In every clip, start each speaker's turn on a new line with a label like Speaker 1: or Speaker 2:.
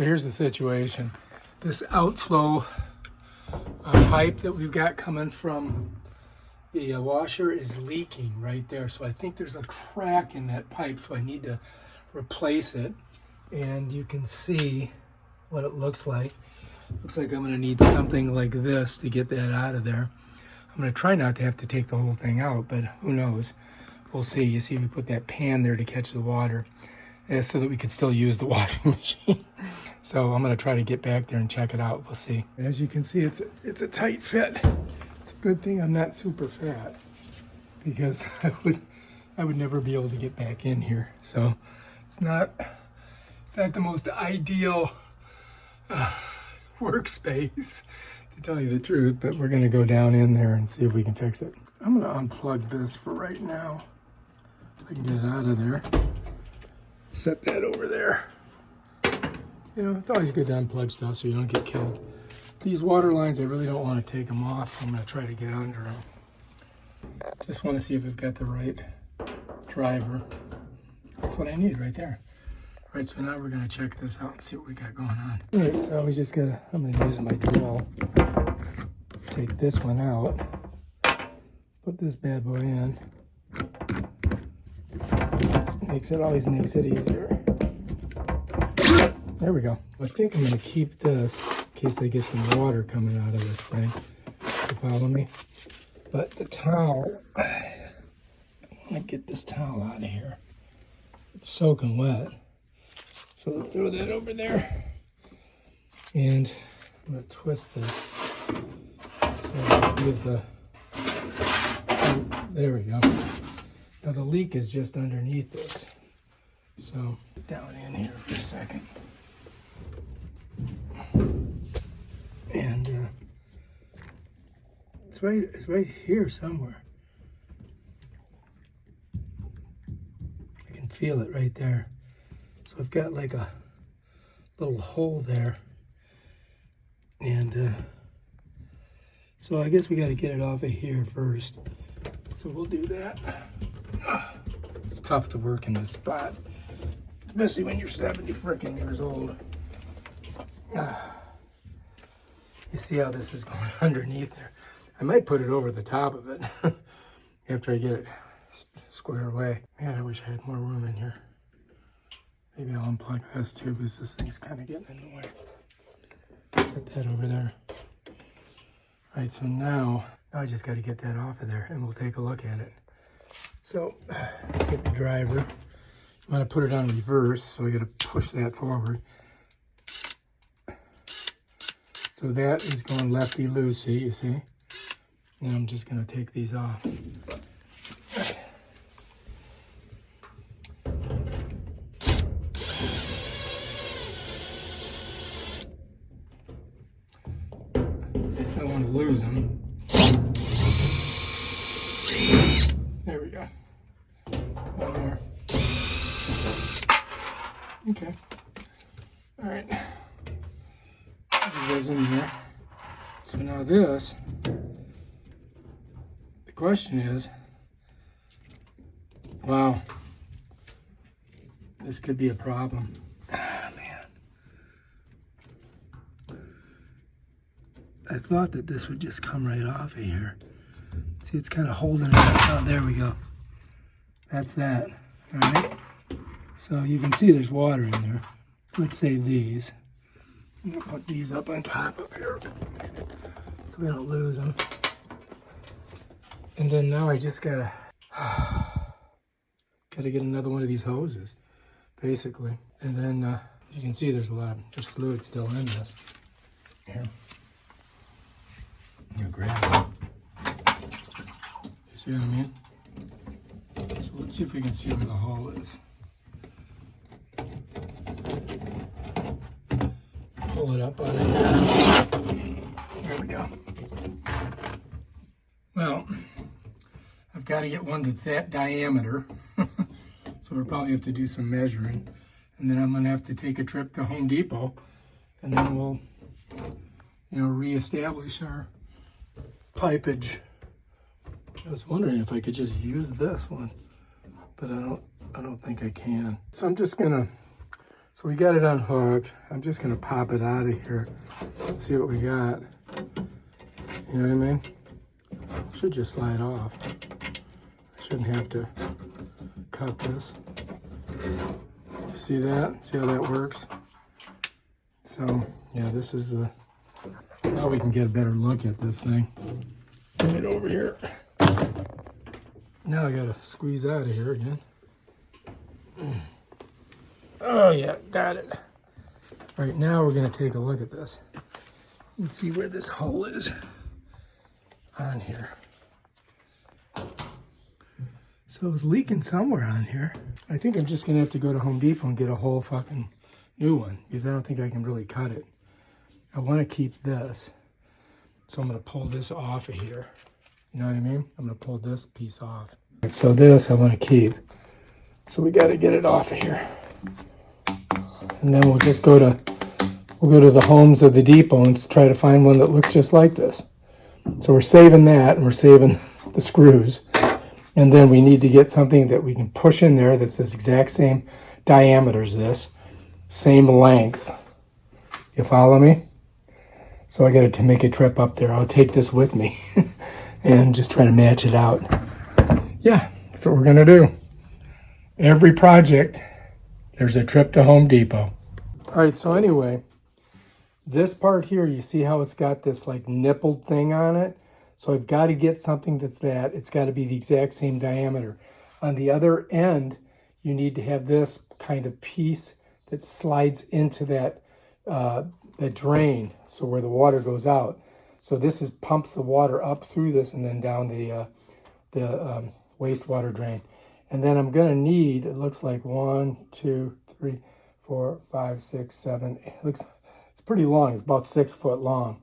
Speaker 1: Here's the situation. This outflow pipe that we've got coming from the washer is leaking right there. So I think there's a crack in that pipe, so I need to replace it. And you can see what it looks like. Looks like I'm gonna need something like this to get that out of there. I'm gonna try not to have to take the whole thing out, but who knows? We'll see. You see we put that pan there to catch the water so that we could still use the washing machine. So I'm gonna try to get back there and check it out. We'll see. As you can see, it's a tight fit. It's a good thing I'm not super fat, because I would never be able to get back in here. So it's not the most ideal workspace, to tell you the truth, but we're gonna go down in there and see if we can fix it. I'm gonna unplug this for right now. I can get it out of there. Set that over there. You know, it's always good to unplug stuff so you don't get killed. These water lines, I really don't want to take them off, so I'm going to try to get under them. Just want to see if we've got the right driver. That's what I need right there. All right, so now we're going to check this out and see what we got going on. All right, so we just got to, I'm going to use my drill. Take this one out. Put this bad boy in. Always makes it easier. There we go. I think I'm going to keep this in case I get some water coming out of this thing. You follow me? But the towel, I'm going to get this towel out of here. It's soaking wet. So we'll throw that over there. And I'm going to twist this. So use the, there we go. Now the leak is just underneath this. So down in here for a second. And it's right here somewhere. I can feel it right there. So I've got like a little hole there. And so I guess we got to get it off of here first. So we'll do that. It's tough to work in this spot, especially when you're 70 freaking years old. You see how this is going underneath there. I might put it over the top of it after I get it squared away. Man, I wish I had more room in here. Maybe I'll unplug this too, because this thing's kind of getting in the way. Set that over there. All right, so now I just got to get that off of there, and we'll take a look at it. So, get the driver. You want to put it on reverse, so we got to push that forward. So that is going lefty-loosey, you see? And I'm just going to take these off. I don't want to lose them. There we go. One more. Okay. All right. It goes in here. So now this, the question is, wow, this could be a problem. Ah, man. I thought that this would just come right off of here. See, it's kind of holding it. Oh, there we go. That's that. All right. So you can see there's water in there. Let's save these. I'm gonna put these up on top of here so we don't lose them. And then now I just gotta get another one of these hoses, basically. And then you can see there's fluid still in this. Here. You grab it. You see what I mean? So let's see if we can see where the hole is. Pull it up on it. There we go. Well, I've got to get one that's that diameter. So we'll probably have to do some measuring. And then I'm going to have to take a trip to Home Depot. And then we'll, reestablish our pipage. I was wondering if I could just use this one, but I don't think I can. So I'm just gonna So we got it unhooked. I'm just gonna pop it out of here and see what we got. You know what I mean? Should just slide off. I shouldn't have to cut this. See that? See how that works? So yeah, this is the, now we can get a better look at this thing. Get it over here. Now I gotta squeeze out of here again. Oh yeah, got it. All right, now we're gonna take a look at this and see where this hole is on here. So it was leaking somewhere on here. I think I'm just gonna have to go to Home Depot and get a whole fucking new one because I don't think I can really cut it. I wanna keep this. So I'm gonna pull this off of here. You know what I mean? I'm gonna pull this piece off. So this I wanna keep. So we gotta get it off of here. And then we'll just go to the homes of the depot and try to find one that looks just like this. So we're saving that and we're saving the screws. And then we need to get something that we can push in there that's this exact same diameter as this, same length. You follow me? So I got to make a trip up there. I'll take this with me and just try to match it out. Yeah, that's what we're going to do. Every project, there's a trip to Home Depot. All right, so anyway, this part here, you see how it's got this like nippled thing on it? So I've got to get something that's that. It's got to be the exact same diameter. On the other end, you need to have this kind of piece that slides into that the drain, so where the water goes out. So this is pumps the water up through this and then down the wastewater drain. And then I'm gonna need, it looks like 1, 2, 3, 4, 5, 6, 7, 8. It's pretty long. It's about 6 foot long.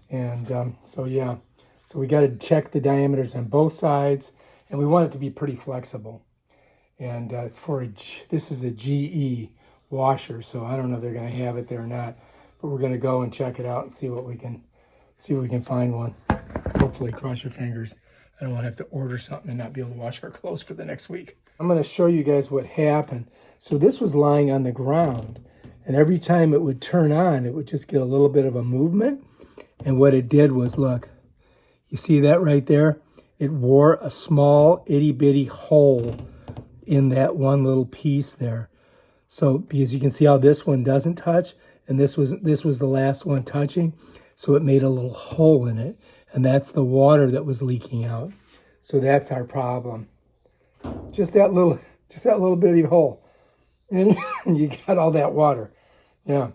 Speaker 1: And so yeah, so we got to check the diameters on both sides, and we want it to be pretty flexible. And it's for this is a GE washer, so I don't know if they're going to have it there or not, but we're going to go and check it out and see what we can find one. Hopefully, cross your fingers. I don't want to have to order something and not be able to wash our clothes for the next week. I'm going to show you guys what happened. So this was lying on the ground, and every time it would turn on, it would just get a little bit of a movement. And what it did was, look, you see that right there? It wore a small itty bitty hole in that one little piece there. So because you can see how this one doesn't touch, and this was the last one touching, so it made a little hole in it, and that's the water that was leaking out. So that's our problem. Just that little bitty hole, and you got all that water. Yeah.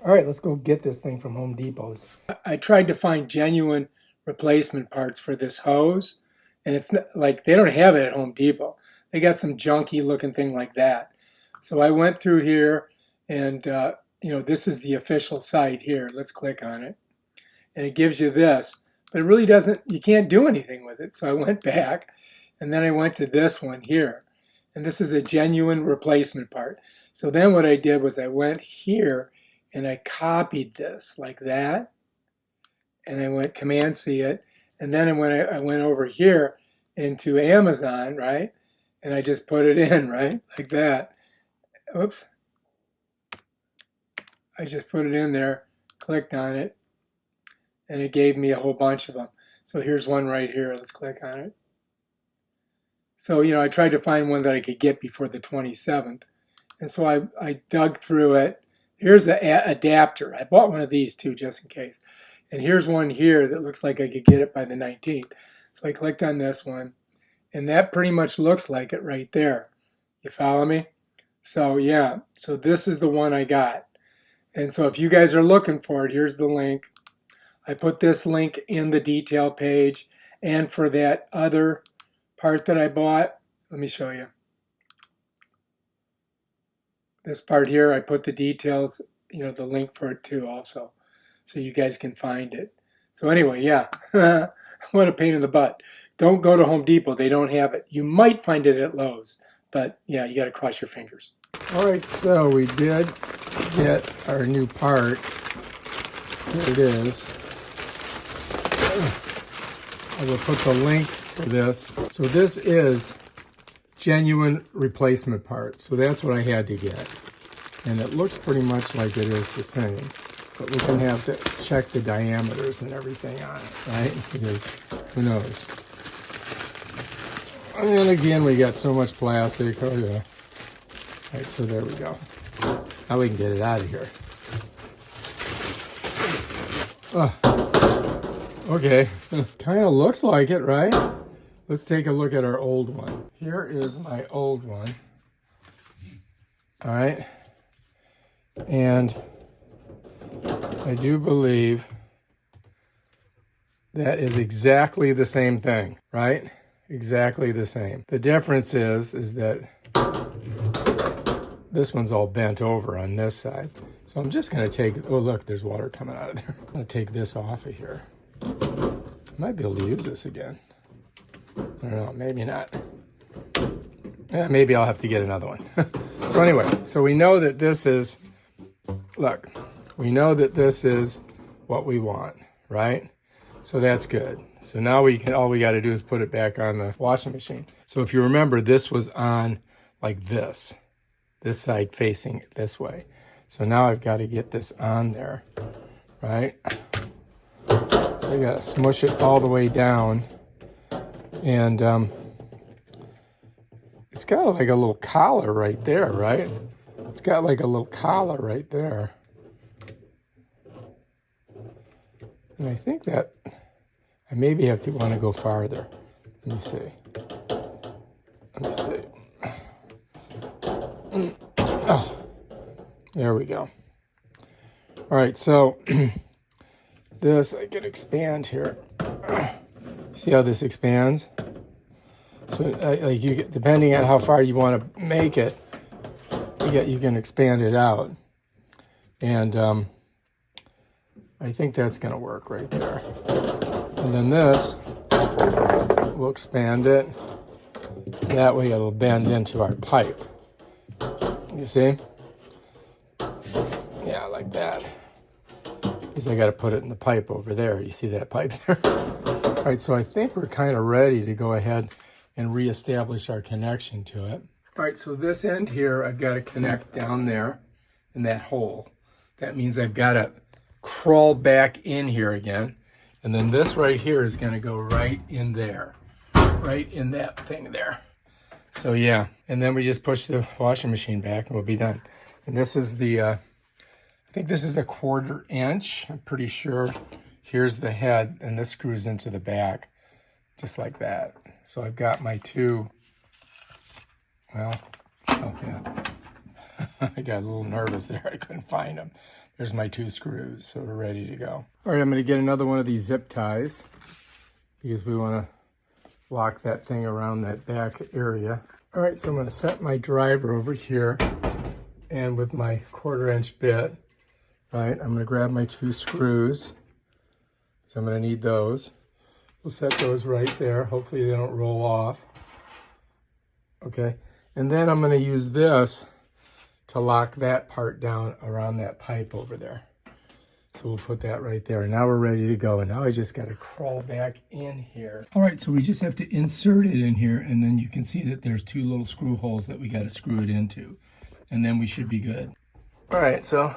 Speaker 1: All right, let's go get this thing from Home Depot's. I tried to find genuine replacement parts for this hose, and it's not, like they don't have it at Home Depot. They got some junky looking thing like that. So I went through here, and this is the official site here. Let's click on it, and it gives you this, but it really doesn't. You can't do anything with it. So I went back, and then I went to this one here, and this is a genuine replacement part. So then what I did was I went here, and I copied this like that. And I went Command C it, and then I went over here into Amazon, right? And I just put it in, right? Like that. Oops. I just put it in there, clicked on it, and it gave me a whole bunch of them. So here's one right here. Let's click on it. So, I tried to find one that I could get before the 27th. And so I dug through it. Here's the adapter. I bought one of these too, just in case. And here's one here that looks like I could get it by the 19th. So I clicked on this one, and that pretty much looks like it right there. You follow me? So yeah, so this is the one I got. And so if you guys are looking for it, here's the link. I put this link in the detail page. And for that other part that I bought, let me show you. This part here, I put the details, the link for it too also, so you guys can find it. So anyway, yeah, what a pain in the butt. Don't go to Home Depot. They don't have it. You might find it at Lowe's, but yeah, you got to cross your fingers. All right, so we did get our new part. Here it is. I will put the link for this. So this is genuine replacement part. So that's what I had to get. And it looks pretty much like it is the same. But we're going to have to check the diameters and everything on it, right? Because who knows? And then again, we got so much plastic. Oh, yeah. All right, so there we go. Now we can get it out of here. Okay, kind of looks like it, right? Let's take a look at our old one. Here is my old one. All right. And I do believe that is exactly the same thing, right? Exactly the same. The difference is that this one's all bent over on this side. So I'm just going to take, oh look, there's water coming out of there. I'm going to take this off of here. I might be able to use this again. I don't know, maybe not. Yeah, maybe I'll have to get another one. So anyway, so we know that this is, look, we know that this is what we want, right? So that's good. So now we can, all we got to do is put it back on the washing machine. So if you remember, this was on like this side facing this way. So now I've got to get this on there, right? So I got to smush it all the way down. And it's got like a little collar right there, right? It's got like a little collar right there. And I think that I maybe have to want to go farther. Let me see. Let me see. Oh, there we go. All right, so this I can expand here. See how this expands? So, like you, depending on how far you want to make it, you can expand it out, and I think that's going to work right there. And then this, we'll expand it. That way, it'll bend into our pipe. You see? Yeah, like that. Because I got to put it in the pipe over there. You see that pipe there? All right, so I think we're kind of ready to go ahead and reestablish our connection to it. All right, so this end here, I've got to connect down there in that hole. That means I've got to crawl back in here again. And then this right here is going to go right in there, right in that thing there. So yeah, and then we just push the washing machine back and we'll be done. And this is the, I think this is a 1/4 inch. I'm pretty sure. Here's the head, and this screws into the back, just like that. So I've got my two, well, oh yeah. I got a little nervous there. I couldn't find them. There's my 2 screws, so we're ready to go. All right, I'm going to get another one of these zip ties because we want to lock that thing around that back area. All right, so I'm going to set my driver over here, and with my 1/4 inch bit, right, I'm going to grab my 2 screws. So I'm going to need those. We'll set those right there. Hopefully they don't roll off. Okay, and then I'm going to use this to lock that part down around that pipe over there. So we'll put that right there. And now we're ready to go. And now I just got to crawl back in here. All right, so we just have to insert it in here, and then you can see that there's 2 little screw holes that we got to screw it into. And then we should be good. All right, so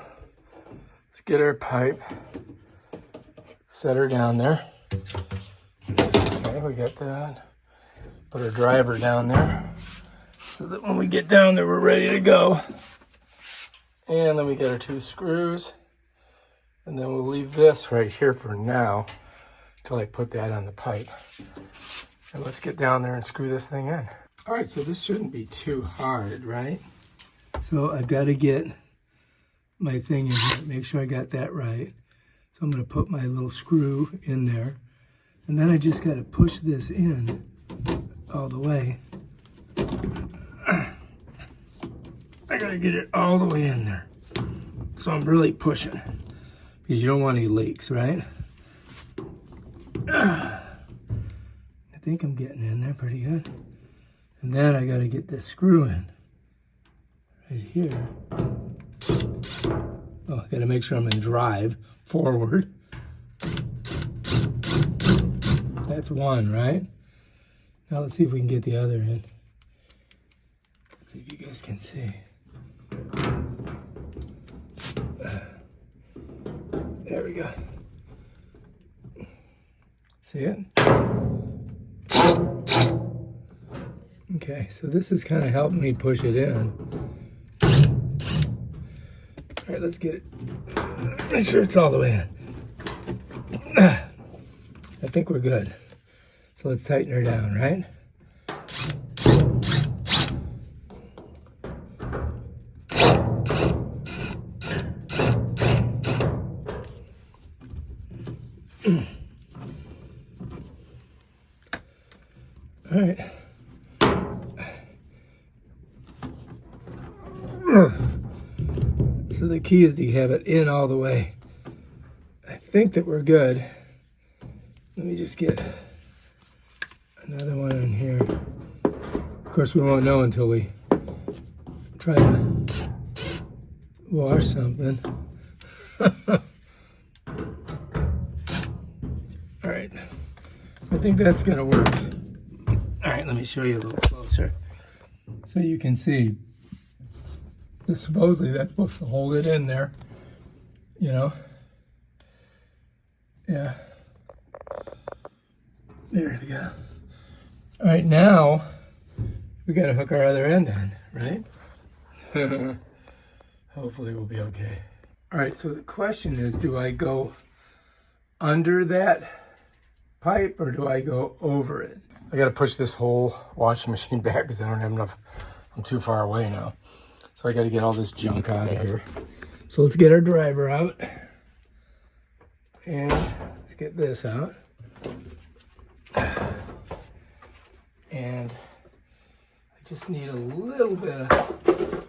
Speaker 1: let's get our pipe. Set her down there. Okay, we got that. Put our driver down there so that when we get down there, we're ready to go. And then we got our 2 screws. And then we'll leave this right here for now until I put that on the pipe. And let's get down there and screw this thing in. All right, so this shouldn't be too hard, right? So I've got to get my thing in here, make sure I got that right. So I'm going to put my little screw in there. And then I just got to push this in all the way. I got to get it all the way in there. So I'm really pushing because you don't want any leaks, right? I think I'm getting in there pretty good. And then I got to get this screw in right here. Oh, I got to make sure I'm in drive forward. That's one, right? Now let's see if we can get the other in. Let's see if you guys can see. There we go. See it? Okay, so this is kind of helping me push it in. All right, let's get it. Make sure it's all the way in. I think we're good. So let's tighten her down, right? All right. So the key is to have it in all the way. I think that we're good. Let me just get another one in here. Of course, we won't know until we try to wash something. All right. I think that's gonna work. All right, let me show you a little closer. So you can see, supposedly that's supposed to hold it in there, you know? Yeah. There we go. All right, now we gotta hook our other end on, right? Hopefully we'll be okay. All right, so the question is, do I go under that pipe or do I go over it? I gotta push this whole washing machine back because I don't have enough, I'm too far away now. So I gotta get all this junk out of here. So let's get our driver out. And let's get this out. And I just need a little bit of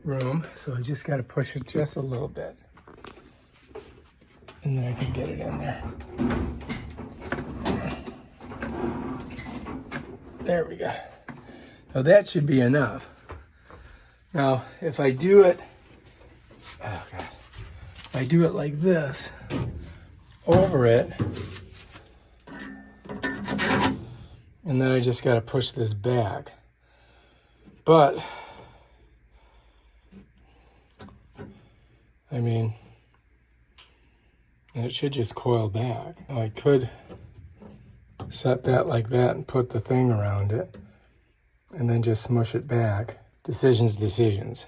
Speaker 1: room. So I just gotta push it just a little bit. And then I can get it in there. There we go. Now that should be enough. Now, if I do it, oh God, if I do it like this, over it, and then I just got to push this back. But, I mean, and it should just coil back. I could set that like that and put the thing around it and then just smush it back. Decisions.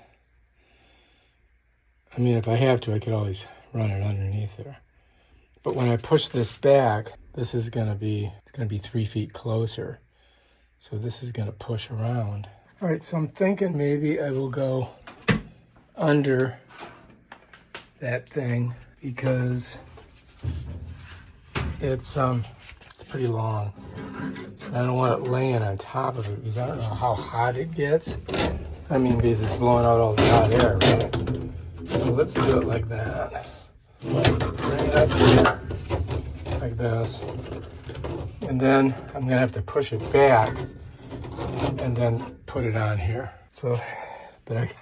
Speaker 1: I mean, if I have to, I could always run it underneath there. But when I push this back, this is gonna be, it's gonna be 3 feet closer. So this is gonna push around. All right, so I'm thinking maybe I will go under that thing because it's pretty long. I don't want it laying on top of it because I don't know how hot it gets. I mean, because it's blowing out all the hot air, right? So let's do it like that. Bring it up here, like this. And then I'm gonna have to push it back and then put it on here. So, that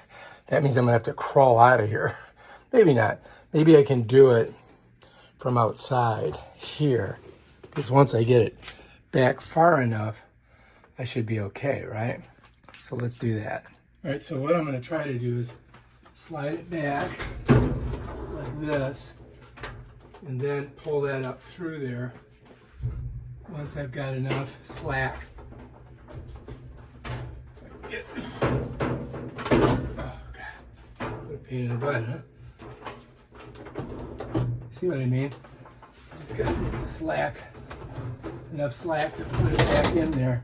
Speaker 1: means I'm gonna have to crawl out of here. Maybe not. Maybe I can do it from outside here. Because once I get it back far enough, I should be okay, right? So let's do that. All right, so what I'm gonna try to do is slide it back like this, and then pull that up through there once I've got enough slack. Oh, God. What a pain in the butt, huh? See what I mean? Just gotta get the slack. Enough slack to put it back in there.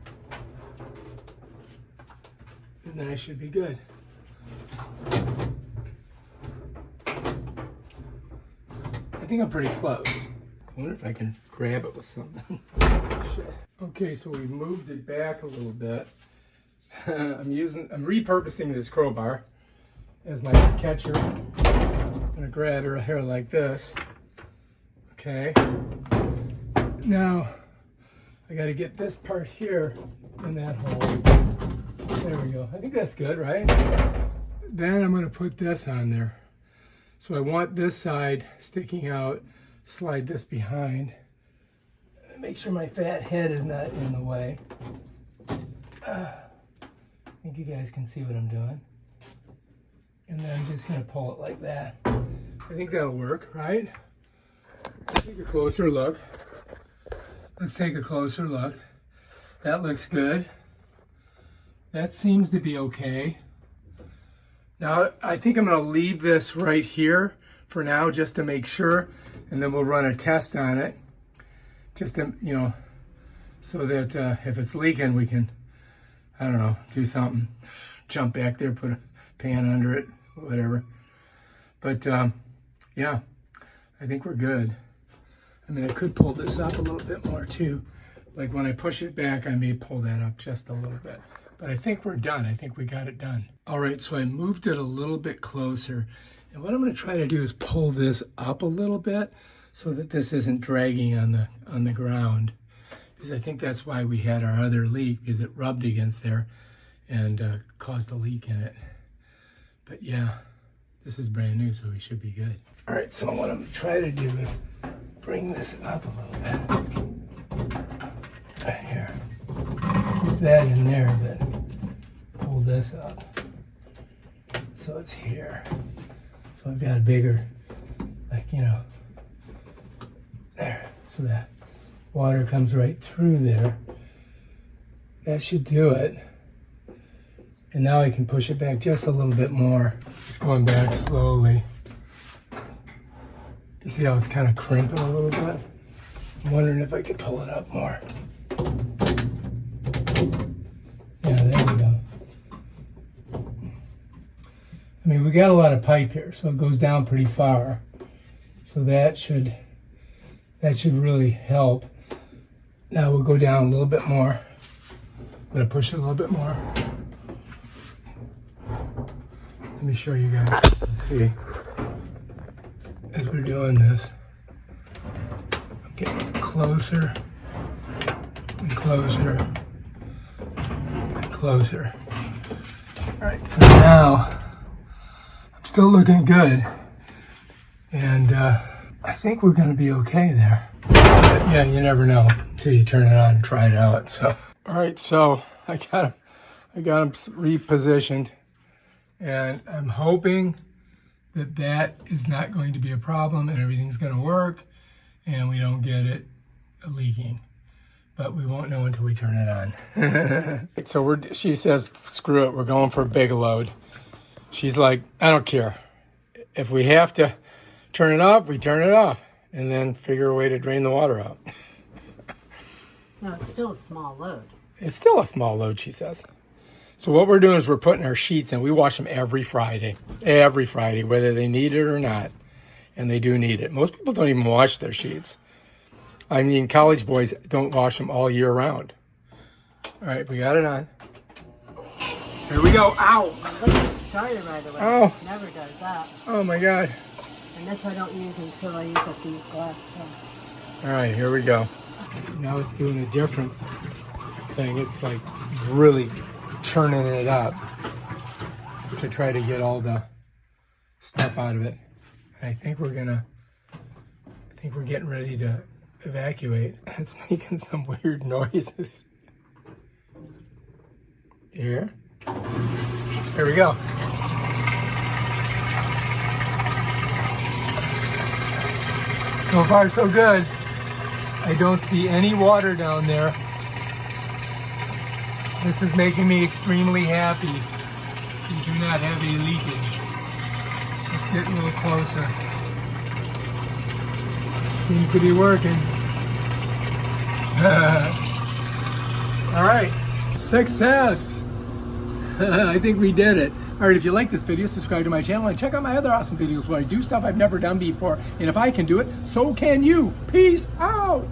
Speaker 1: And then I should be good. I think I'm pretty close. I wonder if I can grab it with something. Shit. Okay, so we've moved it back a little bit. I'm repurposing this crowbar as my catcher. I'm gonna grab her here like this. Okay. Now, I got to get this part here in that hole. There we go. I think that's good, right? Then I'm going to put this on there. So I want this side sticking out, slide this behind. Make sure my fat head is not in the way. I think you guys can see what I'm doing. And then I'm just going to pull it like that. I think that'll work, right? Take a closer look. Let's take a closer look. That looks good. That seems to be okay. Now, I think I'm going to leave this right here for now just to make sure, and then we'll run a test on it. Just to, you know, so that if it's leaking, we can, I don't know, do something. Jump back there, put a pan under it, whatever. But, yeah, I think we're good. I mean, I could pull this up a little bit more, too. Like when I push it back, I may pull that up just a little bit. But I think we're done. I think we got it done. All right, so I moved it a little bit closer. And what I'm going to try to do is pull this up a little bit so that this isn't dragging on the ground. Because I think that's why we had our other leak, because it rubbed against there and caused a leak in it. But yeah, this is brand new, so we should be good. All right, so what I'm going to try to do is bring this up a little bit. Right here. Keep that in there, but pull this up so it's here. So I've got a bigger, like, you know, there, so that water comes right through there. That should do it. And now I can push it back just a little bit more. Just going back slowly. You see how it's kind of crimping a little bit? I'm wondering if I could pull it up more. Yeah, there we go. I mean, we got a lot of pipe here, so it goes down pretty far. So that should really help. Now we'll go down a little bit more. I'm gonna push it a little bit more. Let me show you guys. Let's see. As we're doing this, I'm getting closer and closer and closer. All right, so now I'm still looking good, and I think we're going to be okay there. But yeah, you never know until you turn it on and try it out. So, all right, so I got them repositioned, and I'm hoping that is not going to be a problem and everything's going to work and we don't get it leaking. But we won't know until we turn it on. So she says, screw it, we're going for a big load. She's like, I don't care. If we have to turn it off, we turn it off and then figure a way to drain the water out.
Speaker 2: No, it's still a small load.
Speaker 1: It's still a small load, she says. So what we're doing is we're putting our sheets in. We wash them every Friday, whether they need it or not. And they do need it. Most people don't even wash their sheets. I mean, college boys don't wash them all year round. All right, we got it on. Here we go. Ow!
Speaker 2: Look at the starter right away.
Speaker 1: Oh.
Speaker 2: It never does that.
Speaker 1: Oh my God.
Speaker 2: And this I don't use until I use a few glass.
Speaker 1: All right, here we go. Now it's doing a different thing. It's like really churning it up to try to get all the stuff out of it. And I think we're getting ready to evacuate. It's making some weird noises. Here we go. So far so good. I don't see any water down there. This is making me extremely happy. We do not have any leakage. Let's get a little closer. Seems to be working. All right, success. I think we did it. All right, if you like this video, subscribe to my channel and check out my other awesome videos where I do stuff I've never done before. And if I can do it, so can you. Peace out.